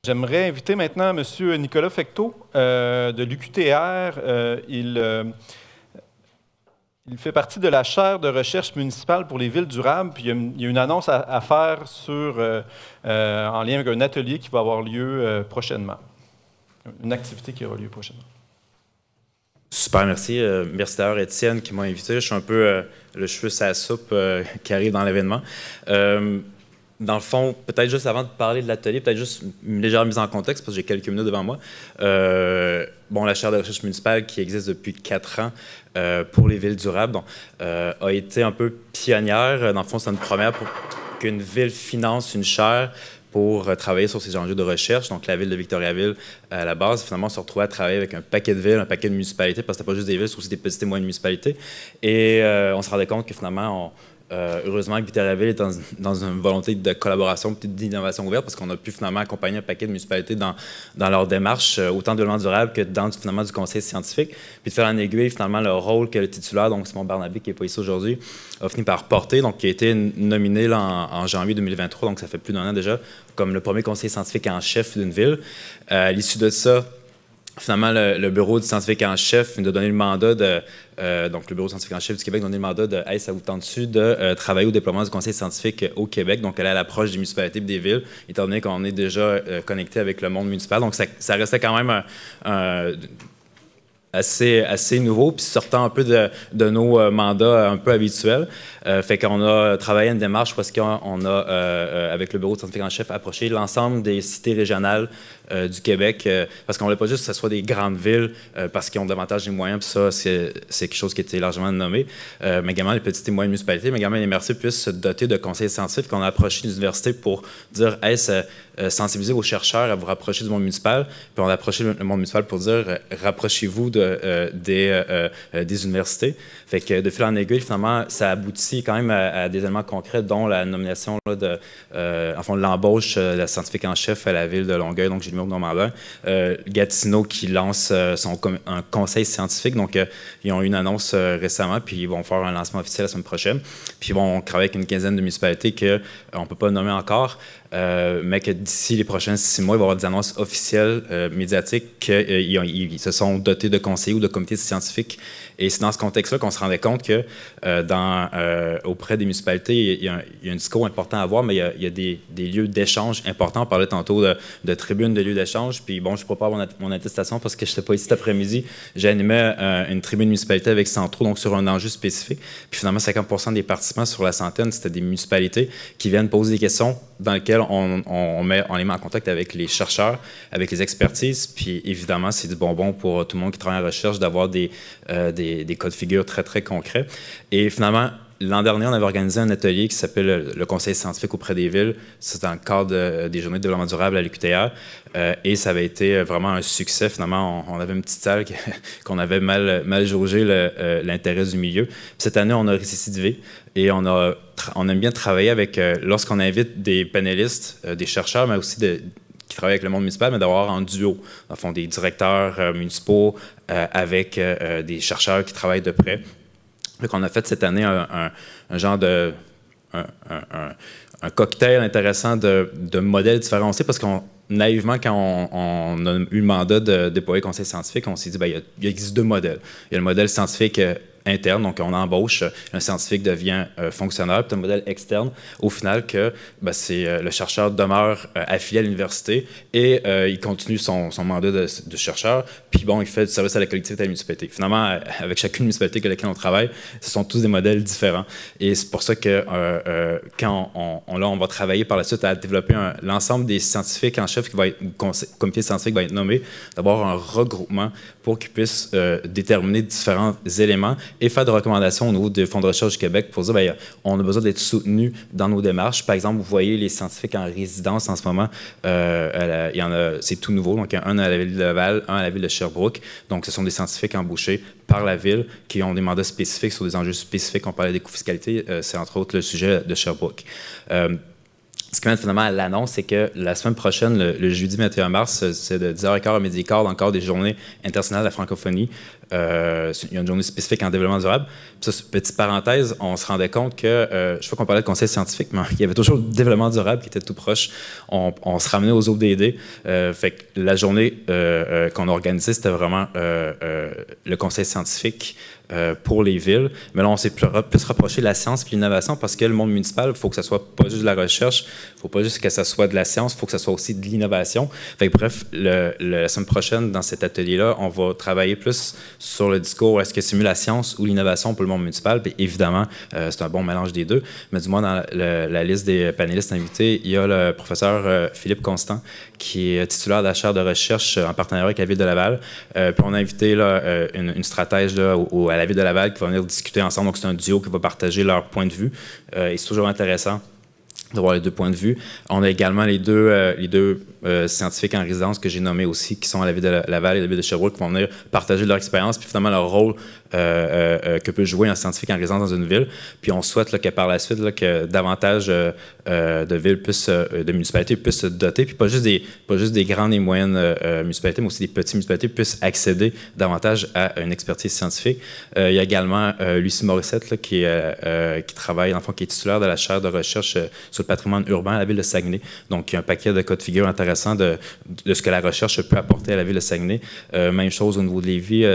J'aimerais inviter maintenant M. Nicolas Fecteau de l'UQTR. Il fait partie de la chaire de recherche municipale pour les villes durables. Puis il y a une annonce à faire en lien avec un atelier qui va avoir lieu prochainement. Une activité qui aura lieu prochainement. Super, merci. Merci d'ailleurs Étienne qui m'a invité. Je suis un peu le cheveu sur la soupe qui arrive dans l'événement. Dans le fond, peut-être juste avant de parler de l'atelier, peut-être juste une légère mise en contexte, parce que j'ai quelques minutes devant moi. Bon, la chaire de recherche municipale qui existe depuis 4 ans pour les villes durables a été un peu pionnière. Dans le fond, c'est une première pour qu'une ville finance une chaire pour travailler sur ces enjeux de recherche. Donc, la ville de Victoriaville, à la base, finalement, on se retrouvait à travailler avec un paquet de villes, un paquet de municipalités, parce que c'était pas juste des villes, c'est aussi des petites et moyennes municipalités. Et on se rendait compte que finalement, heureusement, Victoriaville est dans une volonté de collaboration, d'innovation ouverte, parce qu'on a pu finalement accompagner un paquet de municipalités dans leur démarche, autant de développement durable que dans finalement du conseil scientifique, puis de faire en aiguille finalement le rôle que le titulaire, donc Simon Barnabé, qui n'est pas ici aujourd'hui, a fini par porter, donc qui a été nominé là, en janvier 2023, donc ça fait plus d'1 an déjà, comme le premier conseiller scientifique en chef d'une ville. À l'issue de ça, finalement, le bureau du scientifique en chef nous a donné le mandat donc le bureau scientifique en chef du Québec a donné le mandat de « Hey, ça vous tente-tu de travailler au déploiement du conseil scientifique au Québec ?» Donc, aller à l'approche des municipalités et des villes, étant donné qu'on est déjà connecté avec le monde municipal. Donc, ça restait quand même assez nouveau, puis sortant un peu de nos mandats un peu habituels. Fait qu'on a travaillé une démarche parce qu'on a, avec le bureau de scientifique en chef, approché l'ensemble des cités régionales du Québec, parce qu'on ne voulait pas juste que ce soit des grandes villes, parce qu'ils ont davantage les moyens, puis ça, c'est quelque chose qui a été largement nommé, mais également les petites et moyennes municipalités, mais également les MRC puissent se doter de conseils scientifiques. On a approché les universités pour dire « Hey, sensibiliser vos chercheurs à vous rapprocher du monde municipal », puis on a approché le monde municipal pour dire « Rapprochez-vous des universités ». Fait que de fil en aiguille, finalement, ça aboutit quand même à des éléments concrets, dont la nomination là, de l'embauche de la scientifique en chef à la ville de Longueuil, donc Gilles Normandin. Gatineau qui lance un conseil scientifique, donc ils ont eu une annonce récemment, puis ils vont faire un lancement officiel la semaine prochaine. Puis ils vont travailler avec une quinzaine de municipalités qu'on ne peut pas nommer encore, mais que d'ici les prochains 6 mois, il va y avoir des annonces officielles médiatiques qu'ils se sont dotés de conseillers ou de comités scientifiques. Et c'est dans ce contexte-là qu'on se rendait compte que auprès des municipalités, il y a un discours important à avoir, mais il y a des lieux d'échange importants. On parlait tantôt de tribunes, de lieux d'échange. Puis bon, je ne prépare mon attestation parce que je n'étais pas ici cet après-midi. J'animais une tribune municipalité avec Centro, donc sur un enjeu spécifique. Puis finalement, 50% des participants sur la centaine, c'était des municipalités qui viennent poser des questions dans lesquelles on les met en contact avec les chercheurs, avec les expertises. Puis évidemment, c'est du bonbon pour tout le monde qui travaille en recherche d'avoir des cas de figure très, très concrets. Et finalement, l'an dernier, on avait organisé un atelier qui s'appelle le Conseil scientifique auprès des villes. C'est dans le cadre des Journées de développement durable à l'UQTR. Et ça avait été vraiment un succès. Finalement, on avait une petite salle qu'on avait mal jaugé l'intérêt du milieu. Puis cette année, on a récidivé et on aime bien travailler avec, lorsqu'on invite des panélistes, des chercheurs, mais aussi qui travaillent avec le monde municipal, mais d'avoir en duo, dans le fond, des directeurs municipaux avec des chercheurs qui travaillent de près. Donc, on a fait cette année un genre de un cocktail intéressant de modèles différenciés parce qu'on naïvement, quand on a eu le mandat de déployer le conseil scientifique, on s'est dit il existe 2 modèles. Il y a le modèle scientifique interne, donc on embauche, un scientifique devient fonctionnaire, puis un modèle externe, au final, que le chercheur demeure affilié à l'université et il continue son mandat de chercheur, puis bon, il fait du service à la collectivité, à la municipalité. Finalement, avec chacune municipalité avec laquelle on travaille, ce sont tous des modèles différents. Et c'est pour ça que quand on va travailler par la suite à développer l'ensemble des scientifiques en chef qui va être, comité scientifique va être nommé, d'avoir un regroupement pour qu'ils puissent déterminer différents éléments et faire des recommandations au niveau des fonds de recherche du Québec pour dire on a besoin d'être soutenu dans nos démarches. Par exemple, vous voyez les scientifiques en résidence en ce moment, il y en a, c'est tout nouveau, donc il y en a un à la ville de Laval, un à la ville de Sherbrooke. Donc ce sont des scientifiques embauchés par la ville qui ont des mandats spécifiques sur des enjeux spécifiques. On parlait d'écofiscalité, c'est entre autres le sujet de Sherbrooke. ce qui mène finalement à l'annonce, c'est que la semaine prochaine, le jeudi 21 mars, c'est de 10h15 à 12h15, encore des journées internationales de la francophonie. Il y a une journée spécifique en développement durable. Puis ça, petite parenthèse, on se rendait compte que, je sais pas qu'on parlait de conseil scientifique, mais il y avait toujours le développement durable qui était tout proche. On se ramenait aux ODD. Fait que la journée qu'on a organisée, c'était vraiment le conseil scientifique pour les villes. Mais là, on s'est plus rapproché de la science et l'innovation parce que le monde municipal, il faut que ça soit pas juste de la recherche, il ne faut pas juste que ça soit de la science, il faut que ça soit aussi de l'innovation. Fait que, bref, la semaine prochaine, dans cet atelier-là, on va travailler plus sur le discours, est-ce que c'est mieux la science ou l'innovation pour le monde municipal? Puis évidemment, c'est un bon mélange des deux. Mais du moins, dans la liste des panélistes invités, il y a le professeur Philippe Constant, qui est titulaire de la chaire de recherche en partenariat avec la Ville de Laval. Puis on a invité là, une stratège là, à la Ville de Laval qui va venir discuter ensemble. Donc c'est un duo qui va partager leur point de vue. Et c'est toujours intéressant de voir les deux points de vue. On a également les deux scientifiques en résidence que j'ai nommés aussi, qui sont à la Ville de Laval et la Ville de Sherbrooke, qui vont venir partager leur expérience puis finalement leur rôle que peut jouer un scientifique en résidence dans une ville. Puis on souhaite là, que par la suite, là, que davantage de villes de municipalités puissent se doter, puis pas juste des grandes et moyennes municipalités, mais aussi des petites municipalités puissent accéder davantage à une expertise scientifique. Il y a également Lucie Morissette là, qui travaille, dans le fond, qui est titulaire de la chaire de recherche sur le patrimoine urbain à la Ville de Saguenay. Donc, il y a un paquet de cas de figure intéressants de ce que la recherche peut apporter à la Ville de Saguenay. Même chose au niveau de Lévis,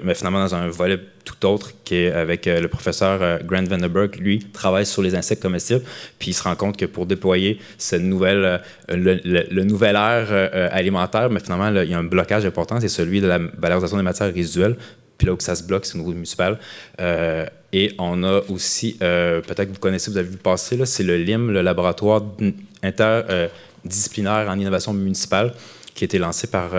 mais finalement dans un volet tout autre, qui est avec le professeur Grant Vandenberg. Lui travaille sur les insectes comestibles, puis il se rend compte que pour déployer cette nouvelle, le nouvel ère alimentaire, mais finalement, là, il y a un blocage important, c'est celui de la valorisation des matières résiduelles. Puis là où ça se bloque, c'est au niveau municipal. Et on a aussi, peut-être que vous connaissez, vous avez vu passer, là, c'est le LIM, le laboratoire interdisciplinaire en innovation municipale, qui a été lancé par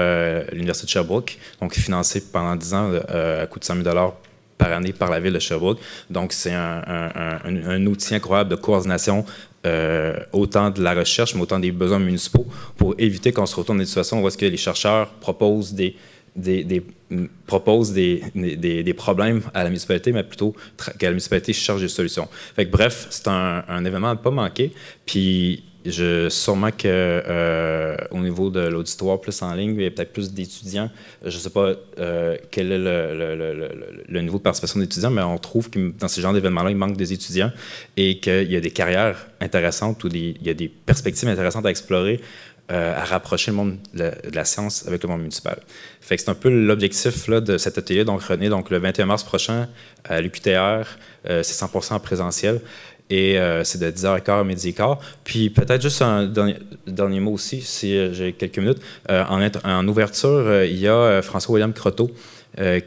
l'Université de Sherbrooke, donc financé pendant 10 ans à coût de 100 000 par année par la Ville de Sherbrooke. Donc, c'est un outil incroyable de coordination, autant de la recherche, mais autant des besoins municipaux, pour éviter qu'on se retourne dans des situations où est-ce que les chercheurs proposent des problèmes à la municipalité, mais plutôt que la municipalité cherche des solutions. Fait que, bref, c'est un événement à ne pas manquer. Puis, sûrement qu'au niveau de l'auditoire plus en ligne, il y a peut-être plus d'étudiants. Je ne sais pas quel est le niveau de participation d'étudiants, mais on trouve que dans ce genre d'événements-là, il manque des étudiants et qu'il y a des carrières intéressantes ou il y a des perspectives intéressantes à explorer, à rapprocher le monde de la science avec le monde municipal. Fait que c'est un peu l'objectif là, de cet atelier. Donc, René, donc, le 21 mars prochain, à l'UQTR, c'est 100% en présentiel. Et c'est de 10h15 à 12h15. Puis peut-être juste un dernier mot aussi, si j'ai quelques minutes. En ouverture, il y a François-William Croteau,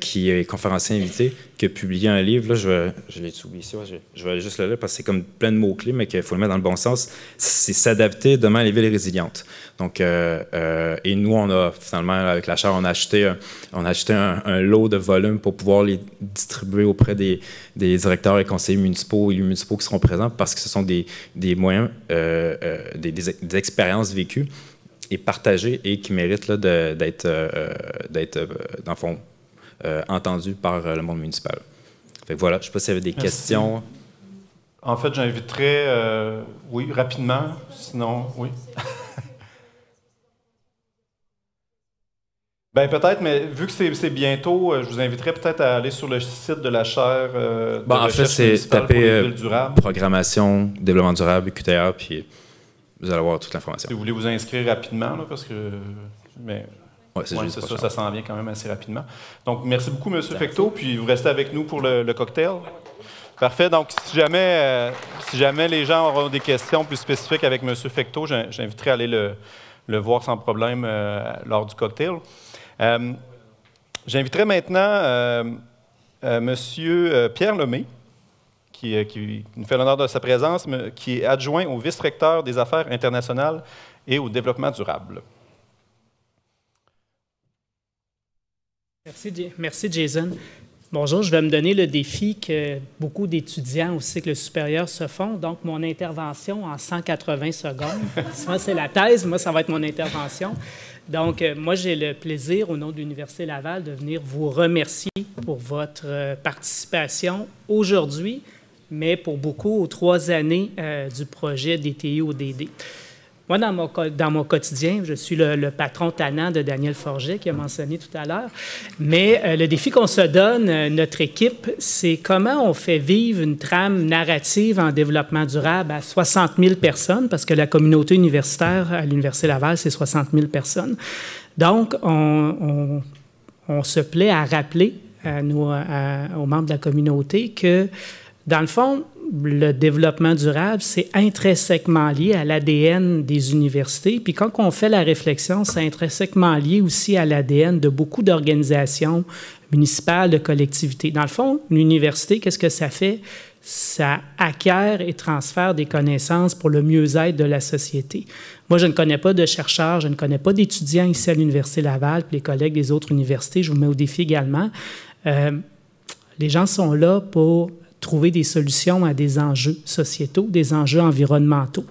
qui est conférencier invité, qui a publié un livre. Là, je l'ai oublié ici, je vais aller juste le lire parce que c'est comme plein de mots-clés, mais qu'il faut le mettre dans le bon sens. C'est s'adapter demain à les villes résilientes. Donc, et nous, on a finalement, avec la chaire, on a acheté un lot de volumes pour pouvoir les distribuer auprès des directeurs et conseillers municipaux et élus municipaux qui seront présents parce que ce sont des moyens, des expériences vécues et partagées et qui méritent là, d'être dans le fond, entendu par le monde municipal. Fait que voilà, je ne sais pas s'il y avait des questions. En fait, j'inviterais, oui, rapidement, sinon, oui. Bien, peut-être, mais vu que c'est bientôt, je vous inviterais peut-être à aller sur le site de la chaire de en fait, c'est taper programmation, développement durable, QTR, puis vous allez avoir toute l'information. Si vous voulez vous inscrire rapidement, là, parce que... Mais, ouais, c'est ça, ça s'en vient quand même assez rapidement. Donc, merci beaucoup, M. Fecteau, puis vous restez avec nous pour le cocktail. Parfait. Donc, si jamais les gens auront des questions plus spécifiques avec M. Fecteau, j'inviterai à aller le voir sans problème lors du cocktail. J'inviterai maintenant M. Pierre Lemay, qui nous fait l'honneur de sa présence, qui est adjoint au vice-recteur des Affaires internationales et au développement durable. Merci, Jason. Bonjour, je vais me donner le défi que beaucoup d'étudiants au cycle supérieur se font. Donc, mon intervention en 180 secondes. Moi, c'est la thèse. Moi, ça va être mon intervention. Donc, moi, j'ai le plaisir, au nom de l'Université Laval, de venir vous remercier pour votre participation aujourd'hui mais pour beaucoup, aux 3 années du projet DTI-ODD. Moi, dans mon quotidien, je suis le patron tannant de Daniel Forget, qui a mentionné tout à l'heure. Mais le défi qu'on se donne, notre équipe, c'est comment on fait vivre une trame narrative en développement durable à 60 000 personnes, parce que la communauté universitaire à l'Université Laval, c'est 60 000 personnes. Donc, on se plaît à rappeler aux membres de la communauté que, dans le fond, le développement durable, c'est intrinsèquement lié à l'ADN des universités. Puis quand on fait la réflexion, c'est intrinsèquement lié aussi à l'ADN de beaucoup d'organisations municipales, de collectivités. Dans le fond, une université, qu'est-ce que ça fait? Ça acquiert et transfère des connaissances pour le mieux-être de la société. Moi, je ne connais pas de chercheurs, je ne connais pas d'étudiants ici à l'Université Laval, puis les collègues des autres universités, je vous mets au défi également. Les gens sont là pour trouver des solutions à des enjeux sociétaux, des enjeux environnementaux.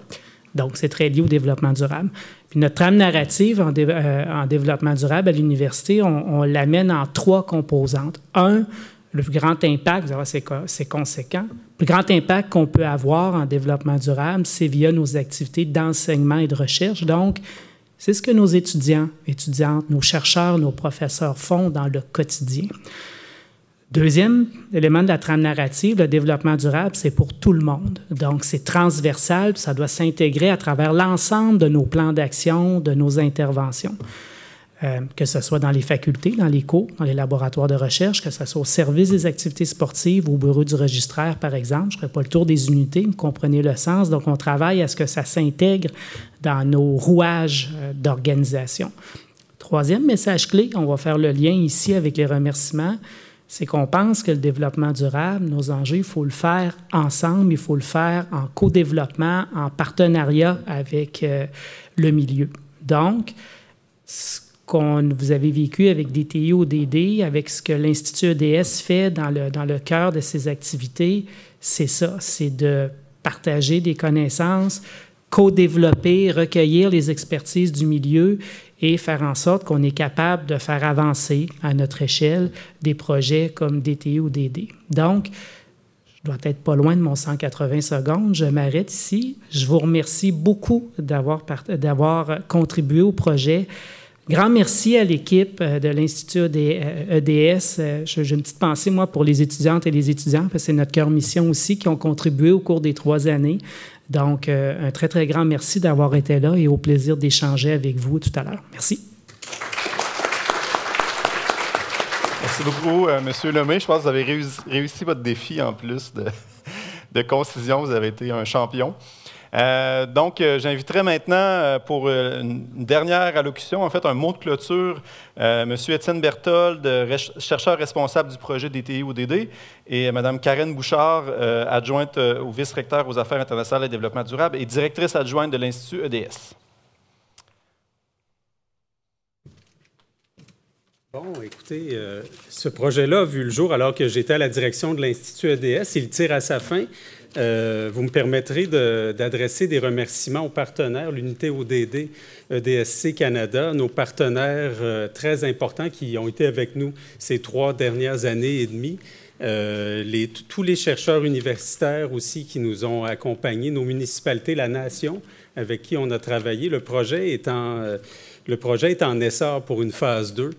Donc, c'est très lié au développement durable. Puis notre trame narrative en développement durable à l'université, on l'amène en 3 composantes. 1, le plus grand impact, c'est conséquent. Le plus grand impact qu'on peut avoir en développement durable, c'est via nos activités d'enseignement et de recherche. Donc, c'est ce que nos étudiants, étudiantes, nos chercheurs, nos professeurs font dans le quotidien. Deuxième élément de la trame narrative, le développement durable, c'est pour tout le monde. Donc, c'est transversal, puis ça doit s'intégrer à travers l'ensemble de nos plans d'action, de nos interventions. Que ce soit dans les facultés, dans les cours, dans les laboratoires de recherche, que ce soit au service des activités sportives ou au bureau du registraire, par exemple. Je ne ferai pas le tour des unités, vous comprenez le sens. Donc, on travaille à ce que ça s'intègre dans nos rouages d'organisation. Troisième message clé, on va faire le lien ici avec les remerciements, c'est qu'on pense que le développement durable, nos enjeux, il faut le faire ensemble, il faut le faire en co-développement, en partenariat avec le milieu. Donc, ce qu'on vous avez vécu avec DTI-ODD, avec ce que l'Institut EDS fait dans le cœur de ses activités, c'est ça, c'est de partager des connaissances, co-développer, recueillir les expertises du milieu et faire en sorte qu'on est capable de faire avancer à notre échelle des projets comme DTI-ODD. Donc, je dois être pas loin de mon 180 secondes. Je m'arrête ici. Je vous remercie beaucoup d'avoir contribué au projet. Grand merci à l'équipe de l'Institut EDS. J'ai une petite pensée, moi, pour les étudiantes et les étudiants, parce que c'est notre cœur mission aussi, qui ont contribué au cours des 3 années. Donc, un très, très grand merci d'avoir été là et au plaisir d'échanger avec vous tout à l'heure. Merci. Merci beaucoup, M. Lemay. Je pense que vous avez réussi votre défi en plus de concision. Vous avez été un champion. Donc, j'inviterai maintenant pour une dernière allocution, en fait, un mot de clôture, M. Étienne Berthold, chercheur responsable du projet DTI-ODD, et Mme Karen Bouchard, adjointe au vice-recteur aux affaires internationales et développement durable et directrice adjointe de l'Institut EDS. Bon, écoutez, ce projet-là a vu le jour alors que j'étais à la direction de l'Institut EDS. Il tire à sa fin. Vous me permettrez d'adresser des remerciements aux partenaires, l'unité ODD, EDSC Canada, nos partenaires très importants qui ont été avec nous ces 3 dernières années et demie. Tous les chercheurs universitaires aussi qui nous ont accompagnés, nos municipalités, la nation avec qui on a travaillé. Le projet est en essor pour une phase 2.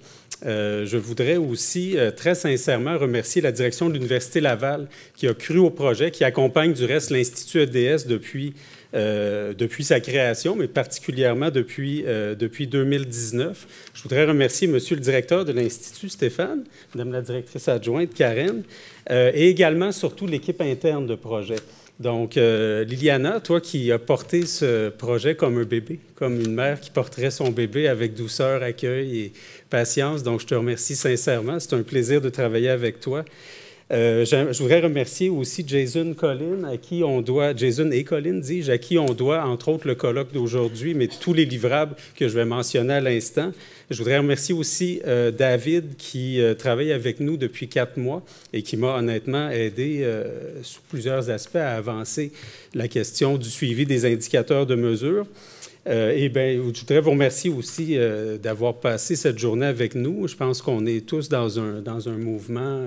Je voudrais aussi très sincèrement remercier la direction de l'Université Laval qui a cru au projet, qui accompagne du reste l'Institut EDS depuis sa création, mais particulièrement depuis 2019. Je voudrais remercier Monsieur le directeur de l'Institut, Stéphane, Madame la directrice adjointe, Karen, et également surtout l'équipe interne de projet. Donc, Liliana, toi qui as porté ce projet comme un bébé, comme une mère qui porterait son bébé avec douceur, accueil et patience. Donc, je te remercie sincèrement. C'est un plaisir de travailler avec toi. Je voudrais remercier aussi Jason Collin, à qui on doit, Jason et Collin, dis-je, à qui on doit, entre autres, le colloque d'aujourd'hui, mais tous les livrables que je vais mentionner à l'instant. Je voudrais remercier aussi David, qui travaille avec nous depuis 4 mois et qui m'a honnêtement aidé sous plusieurs aspects à avancer la question du suivi des indicateurs de mesure. Eh bien, je voudrais vous remercier aussi d'avoir passé cette journée avec nous. Je pense qu'on est tous dans un mouvement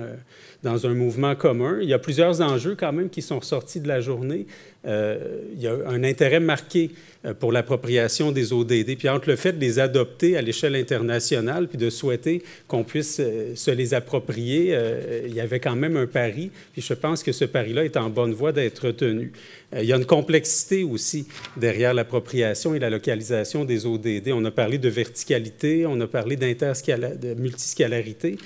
dans un mouvement commun. Il y a plusieurs enjeux quand même qui sont ressortis de la journée. Il y a un intérêt marqué pour l'appropriation des ODD, puis entre le fait de les adopter à l'échelle internationale, puis de souhaiter qu'on puisse se les approprier, il y avait quand même un pari, puis je pense que ce pari-là est en bonne voie d'être tenu. Il y a une complexité aussi derrière l'appropriation et la localisation des ODD. On a parlé de verticalité, on a parlé de multiscalarité,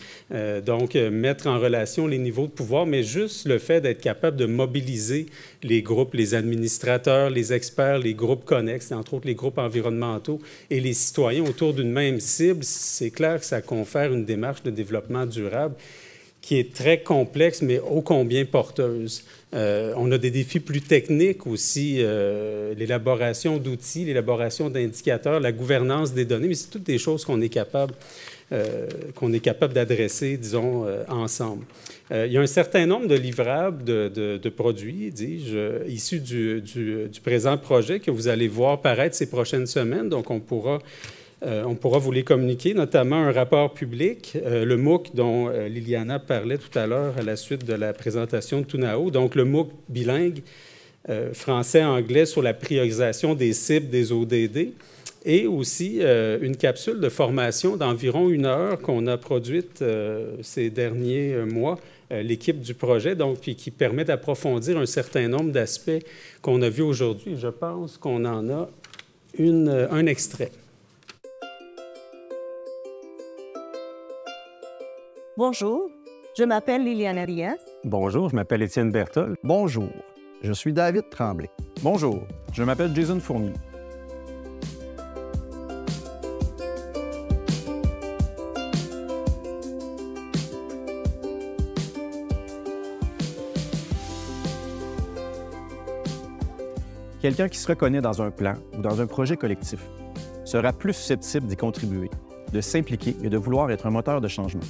donc mettre en relation les niveaux de pouvoir, mais juste le fait d'être capable de mobiliser les groupes, les administrateurs, les experts, les groupes connexes, entre autres les groupes environnementaux et les citoyens autour d'une même cible, c'est clair que ça confère une démarche de développement durable qui est très complexe, mais ô combien porteuse. On a des défis plus techniques aussi, l'élaboration d'outils, l'élaboration d'indicateurs, la gouvernance des données, mais c'est toutes des choses qu'on est capable d'adresser, disons, ensemble. Il y a un certain nombre de livrables de produits, dis-je, issus du présent projet que vous allez voir paraître ces prochaines semaines. Donc, on pourra vous les communiquer, notamment un rapport public, le MOOC dont Liliana parlait tout à l'heure à la suite de la présentation de Tunao, donc le MOOC bilingue français-anglais sur la priorisation des cibles des ODD, et aussi une capsule de formation d'environ 1 heure qu'on a produite ces derniers mois, l'équipe du projet, donc, puis qui permet d'approfondir un certain nombre d'aspects qu'on a vus aujourd'hui. Je pense qu'on en a un extrait. Bonjour, je m'appelle Liliana Rias. Bonjour, je m'appelle Étienne Berthold. Bonjour, je suis David Tremblay. Bonjour, je m'appelle Jason Fournier. Quelqu'un qui se reconnaît dans un plan ou dans un projet collectif sera plus susceptible d'y contribuer, de s'impliquer et de vouloir être un moteur de changement.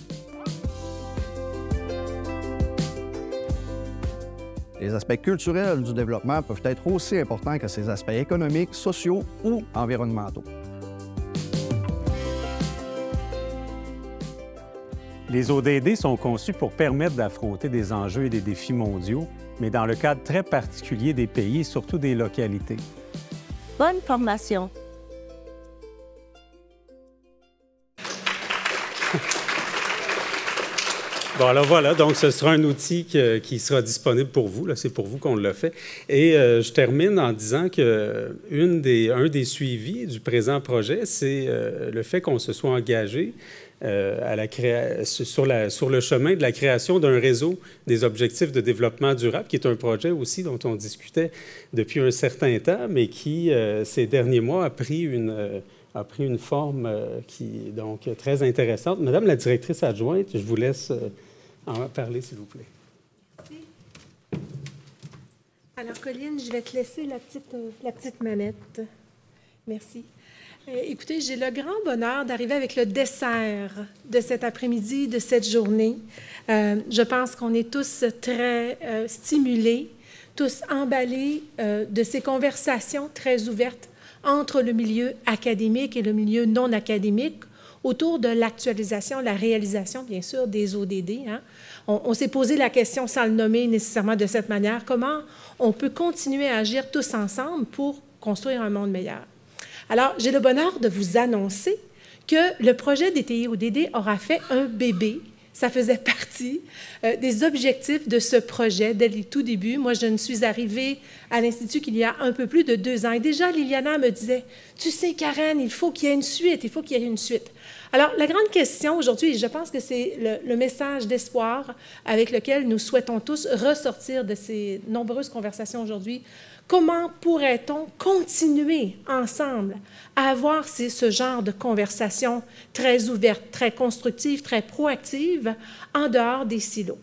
Les aspects culturels du développement peuvent être aussi importants que ces aspects économiques, sociaux ou environnementaux. Les ODD sont conçus pour permettre d'affronter des enjeux et des défis mondiaux, mais dans le cadre très particulier des pays et surtout des localités. Bonne formation. Bon, alors voilà, donc ce sera un outil qui sera disponible pour vous. C'est pour vous qu'on l'a fait. Et je termine en disant que un des suivis du présent projet, c'est le fait qu'on se soit engagé sur le chemin de la création d'un réseau des objectifs de développement durable, qui est un projet aussi dont on discutait depuis un certain temps, mais qui, ces derniers mois, a pris une forme qui est donc très intéressante. Madame la directrice adjointe, je vous laisse en parler, s'il vous plaît. Merci. Alors, Colline, je vais te laisser la petite manette. Merci. Écoutez, j'ai le grand bonheur d'arriver avec le dessert de cet après-midi, de cette journée. Je pense qu'on est tous très stimulés, tous emballés de ces conversations très ouvertes entre le milieu académique et le milieu non académique autour de l'actualisation, la réalisation, bien sûr, des ODD. Hein. On s'est posé la question, sans le nommer nécessairement de cette manière, comment on peut continuer à agir tous ensemble pour construire un monde meilleur. Alors, j'ai le bonheur de vous annoncer que le projet des TIODD aura fait un bébé. Ça faisait partie des objectifs de ce projet dès le tout début. Moi, je ne suis arrivée à l'Institut qu'il y a un peu plus de 2 ans. Et déjà, Liliana me disait, « Tu sais, Karen, il faut qu'il y ait une suite, il faut qu'il y ait une suite. » Alors, la grande question aujourd'hui, et je pense que c'est le message d'espoir avec lequel nous souhaitons tous ressortir de ces nombreuses conversations aujourd'hui, comment pourrait-on continuer ensemble à avoir ce genre de conversations très ouvertes, très constructives, très proactives en dehors des silos?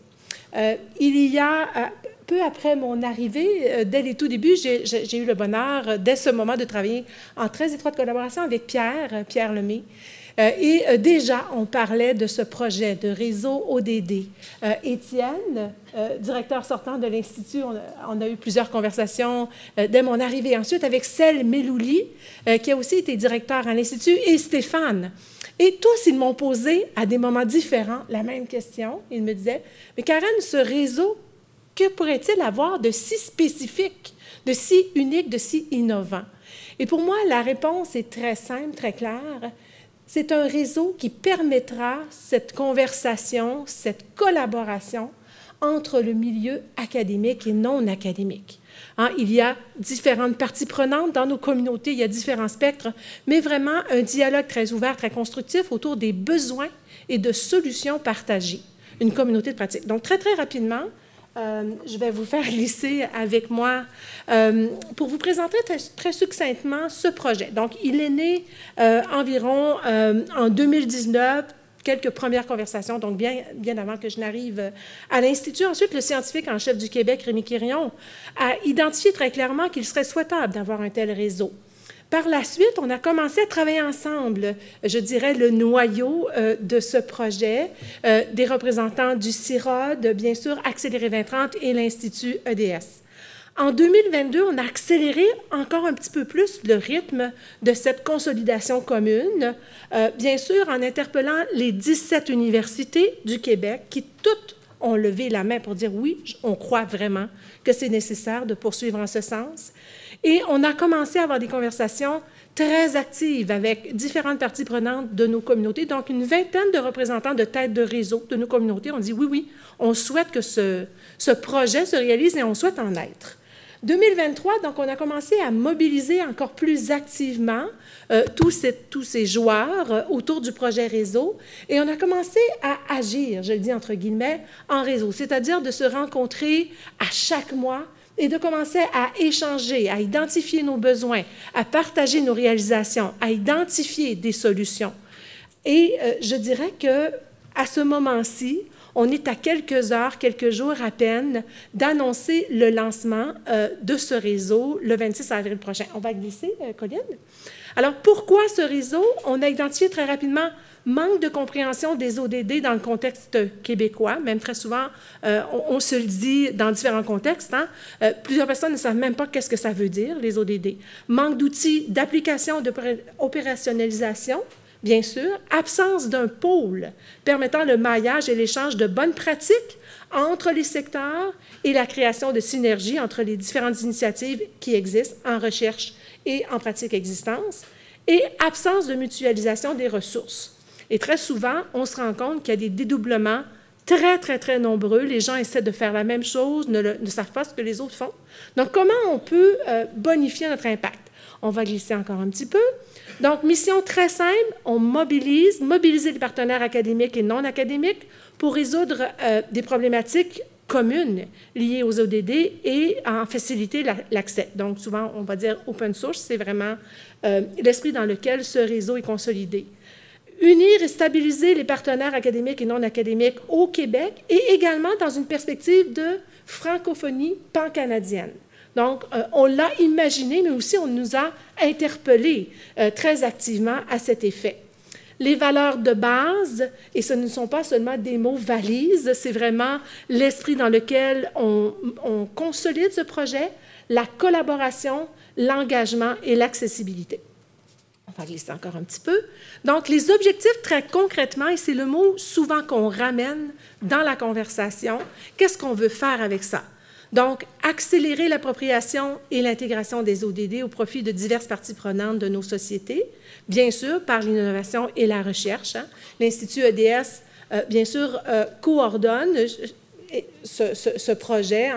Il y a, peu après mon arrivée, dès les tout débuts, j'ai eu le bonheur, dès ce moment, de travailler en très étroite collaboration avec Pierre Lemay, Déjà, on parlait de ce projet de réseau ODD. Étienne, directeur sortant de l'Institut, on a eu plusieurs conversations dès mon arrivée. Ensuite, avec Celle Melouli, qui a aussi été directeur à l'Institut, et Stéphane. Et tous, ils m'ont posé, à des moments différents, la même question. Ils me disaient, « Mais Karen, ce réseau, que pourrait-il avoir de si spécifique, de si unique, de si innovant? » Et pour moi, la réponse est très simple, très claire. C'est un réseau qui permettra cette conversation, cette collaboration entre le milieu académique et non académique. Il y a différentes parties prenantes dans nos communautés, il y a différents spectres, mais vraiment un dialogue très ouvert, très constructif autour des besoins et de solutions partagées. Une communauté de pratique. Donc, très, très rapidement, je vais vous faire glisser avec moi pour vous présenter très succinctement ce projet. Donc, il est né environ en 2019, quelques premières conversations, donc bien avant que je n'arrive à l'Institut. Ensuite, le scientifique en chef du Québec, Rémi Quirion, a identifié très clairement qu'il serait souhaitable d'avoir un tel réseau. Par la suite, on a commencé à travailler ensemble, je dirais, le noyau de ce projet, des représentants du CIROD, bien sûr, Accéléré 2030 et l'Institut EDS. En 2022, on a accéléré encore un petit peu plus le rythme de cette consolidation commune, bien sûr en interpellant les 17 universités du Québec qui toutes ont levé la main pour dire oui, on croit vraiment que c'est nécessaire de poursuivre en ce sens. Et on a commencé à avoir des conversations très actives avec différentes parties prenantes de nos communautés, donc une vingtaine de représentants de têtes de réseau de nos communautés. On dit oui, on souhaite que ce projet se réalise et on souhaite en être. 2023, donc, on a commencé à mobiliser encore plus activement tous ces joueurs autour du projet réseau et on a commencé à agir, je le dis entre guillemets, en réseau, c'est-à-dire de se rencontrer à chaque mois et de commencer à échanger, à identifier nos besoins, à partager nos réalisations, à identifier des solutions. Et je dirais qu'à ce moment-ci, on est à quelques heures, quelques jours à peine d'annoncer le lancement de ce réseau le 26 avril prochain. On va glisser, Colline. Alors, pourquoi ce réseau? On a identifié très rapidement manque de compréhension des ODD dans le contexte québécois. Même très souvent, on se le dit dans différents contextes. Plusieurs personnes ne savent même pas qu'est-ce que ça veut dire, les ODD. Manque d'outils d'application, d'opérationnalisation. Bien sûr, absence d'un pôle permettant le maillage et l'échange de bonnes pratiques entre les secteurs et la création de synergies entre les différentes initiatives qui existent en recherche et en pratique existence, et absence de mutualisation des ressources. Et très souvent, on se rend compte qu'il y a des dédoublements très, très, très nombreux. Les gens essaient de faire la même chose, ne savent pas ce que les autres font. Donc, comment on peut bonifier notre impact? On va glisser encore un petit peu. Donc, mission très simple, on mobiliser les partenaires académiques et non académiques pour résoudre des problématiques communes liées aux ODD et en faciliter l'accès. Donc, souvent, on va dire open source, c'est vraiment l'esprit dans lequel ce réseau est consolidé. Unir et stabiliser les partenaires académiques et non académiques au Québec et également dans une perspective de francophonie pan-canadienne. Donc, on l'a imaginé, mais aussi on nous a interpellés très activement à cet effet. Les valeurs de base, et ce ne sont pas seulement des mots valises, c'est vraiment l'esprit dans lequel on consolide ce projet, la collaboration, l'engagement et l'accessibilité. On va glisser encore un petit peu. Donc, les objectifs, très concrètement, et c'est le mot souvent qu'on ramène dans la conversation, qu'est-ce qu'on veut faire avec ça? Donc, accélérer l'appropriation et l'intégration des ODD au profit de diverses parties prenantes de nos sociétés, bien sûr, par l'innovation et la recherche. L'Institut EDS, bien sûr, coordonne ce projet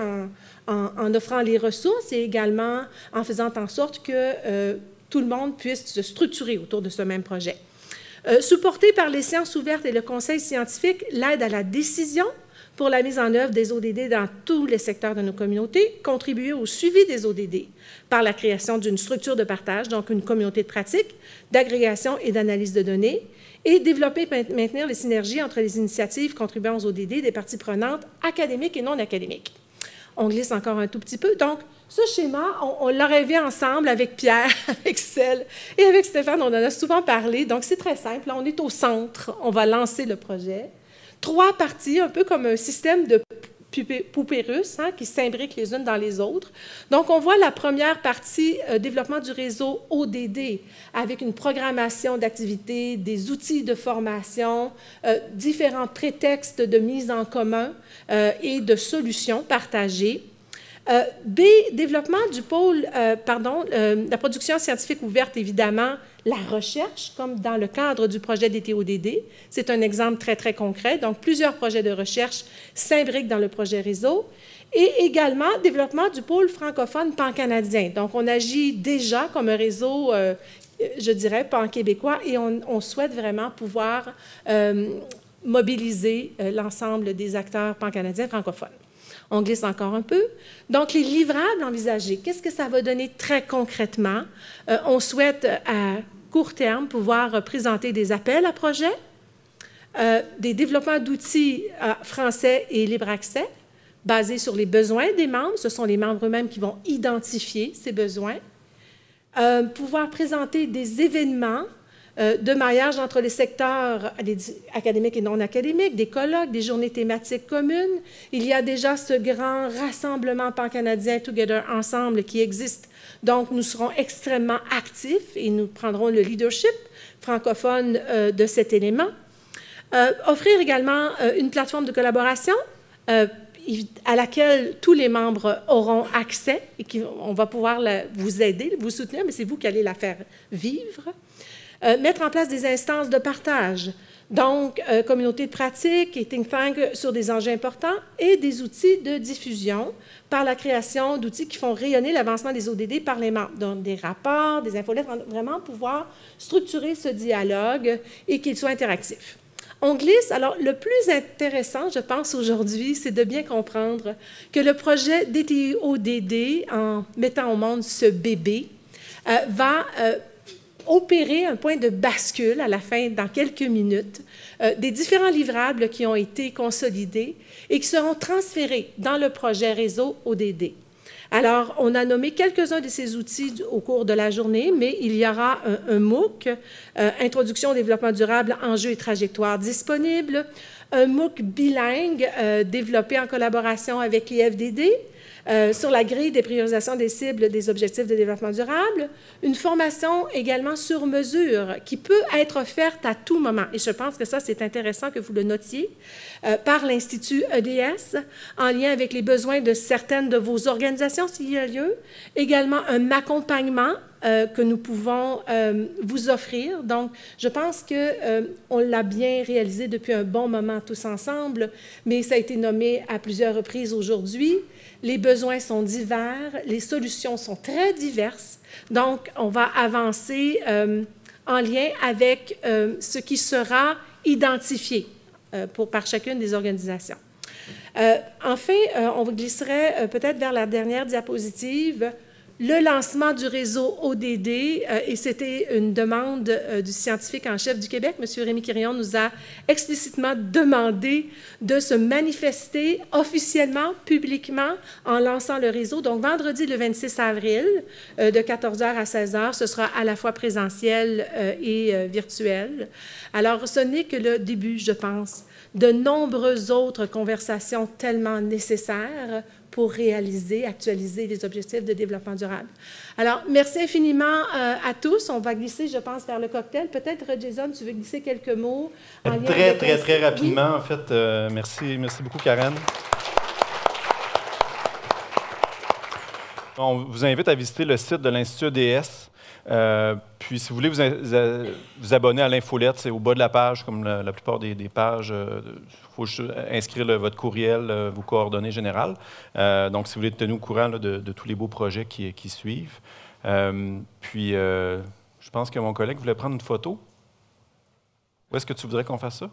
en offrant les ressources et également en faisant en sorte que tout le monde puisse se structurer autour de ce même projet. Supporté par les sciences ouvertes et le conseil scientifique, l'aide à la décision pour la mise en œuvre des ODD dans tous les secteurs de nos communautés, contribuer au suivi des ODD par la création d'une structure de partage, donc une communauté de pratique, d'agrégation et d'analyse de données, et développer et maintenir les synergies entre les initiatives contribuant aux ODD des parties prenantes académiques et non académiques. On glisse encore un tout petit peu. Donc, Ce schéma, on l'a rêvé ensemble avec Pierre, avec Celle et avec Stéphane. On en a souvent parlé. Donc, c'est très simple. Là, on est au centre. On va lancer le projet. 3 parties, un peu comme un système de poupées russes qui s'imbriquent les unes dans les autres. Donc, on voit la première partie, développement du réseau ODD, avec une programmation d'activités, des outils de formation, différents prétextes de mise en commun et de solutions partagées. B, développement du pôle, la production scientifique ouverte, évidemment, la recherche, comme dans le cadre du projet DTODD. C'est un exemple très, très concret. Donc, plusieurs projets de recherche s'imbriquent dans le projet réseau. Et également, développement du pôle francophone pan-canadien. Donc, on agit déjà comme un réseau, je dirais, pan-québécois, et on souhaite vraiment pouvoir mobiliser l'ensemble des acteurs pan-canadiens francophones. On glisse encore un peu. Donc, les livrables envisagés, qu'est-ce que ça va donner très concrètement? On souhaite, à court terme, pouvoir présenter des appels à projets, des développements d'outils français et libre accès, basés sur les besoins des membres. Ce sont les membres eux-mêmes qui vont identifier ces besoins. Pouvoir présenter des événements de maillage entre les secteurs académiques et non académiques, des colloques, des journées thématiques communes. Il y a déjà ce grand rassemblement pan-canadien Together Ensemble qui existe. Donc, nous serons extrêmement actifs et nous prendrons le leadership francophone de cet élément. Offrir également une plateforme de collaboration à laquelle tous les membres auront accès et on va pouvoir vous aider, vous soutenir, mais c'est vous qui allez la faire vivre. Mettre en place des instances de partage, donc communautés de pratique et think tank sur des enjeux importants et des outils de diffusion par la création d'outils qui font rayonner l'avancement des ODD par les membres, donc des rapports, des infolettres, vraiment pouvoir structurer ce dialogue et qu'il soit interactif. On glisse. Alors, le plus intéressant, je pense, aujourd'hui, c'est de bien comprendre que le projet DTODD, en mettant au monde ce bébé, va opérer un point de bascule à la fin, dans quelques minutes, des différents livrables qui ont été consolidés et qui seront transférés dans le projet réseau ODD. Alors, on a nommé quelques-uns de ces outils au cours de la journée, mais il y aura un MOOC, Introduction au développement durable, enjeux et trajectoires disponibles, un MOOC bilingue développé en collaboration avec l'IFDD, sur la grille des priorisations des cibles des objectifs de développement durable, une formation également sur mesure qui peut être offerte à tout moment. Et je pense que ça, c'est intéressant que vous le notiez, par l'Institut EDS, en lien avec les besoins de certaines de vos organisations, s'il y a lieu. Également, un accompagnement que nous pouvons vous offrir. Donc, je pense qu'on l'a bien réalisé depuis un bon moment tous ensemble, mais ça a été nommé à plusieurs reprises aujourd'hui. Les besoins sont divers, les solutions sont très diverses. Donc, on va avancer en lien avec ce qui sera identifié par chacune des organisations. Enfin, on glisserait peut-être vers la dernière diapositive. Le lancement du réseau ODD, et c'était une demande du scientifique en chef du Québec, M. Rémi Quirion, nous a explicitement demandé de se manifester officiellement, publiquement, en lançant le réseau. Donc, vendredi, le 26 avril, de 14h à 16h, ce sera à la fois présentiel et virtuel. Alors, ce n'est que le début, je pense, de nombreuses autres conversations tellement nécessaires pour réaliser, actualiser les objectifs de développement durable. Alors, merci infiniment à tous. On va glisser, je pense, vers le cocktail. Peut-être, Jason, tu veux glisser quelques mots? Très rapidement, oui. En fait. Merci beaucoup, Karen. On vous invite à visiter le site de l'Institut EDS. Puis, si vous voulez vous abonner à l'infolette, c'est au bas de la page, comme la plupart des pages. Il faut juste inscrire votre courriel, vos coordonnées générales. Donc, si vous voulez être tenu au courant de tous les beaux projets qui suivent. Puis, je pense que mon collègue voulait prendre une photo. Où est-ce que tu voudrais qu'on fasse ça?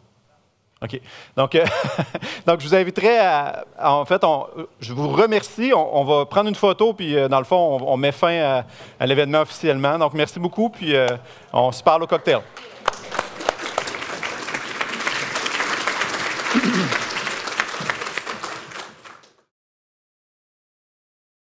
OK. Donc, je vous inviterai en fait, je vous remercie. On va prendre une photo, puis dans le fond, on met fin à l'événement officiellement. Donc, merci beaucoup, puis on se parle au cocktail.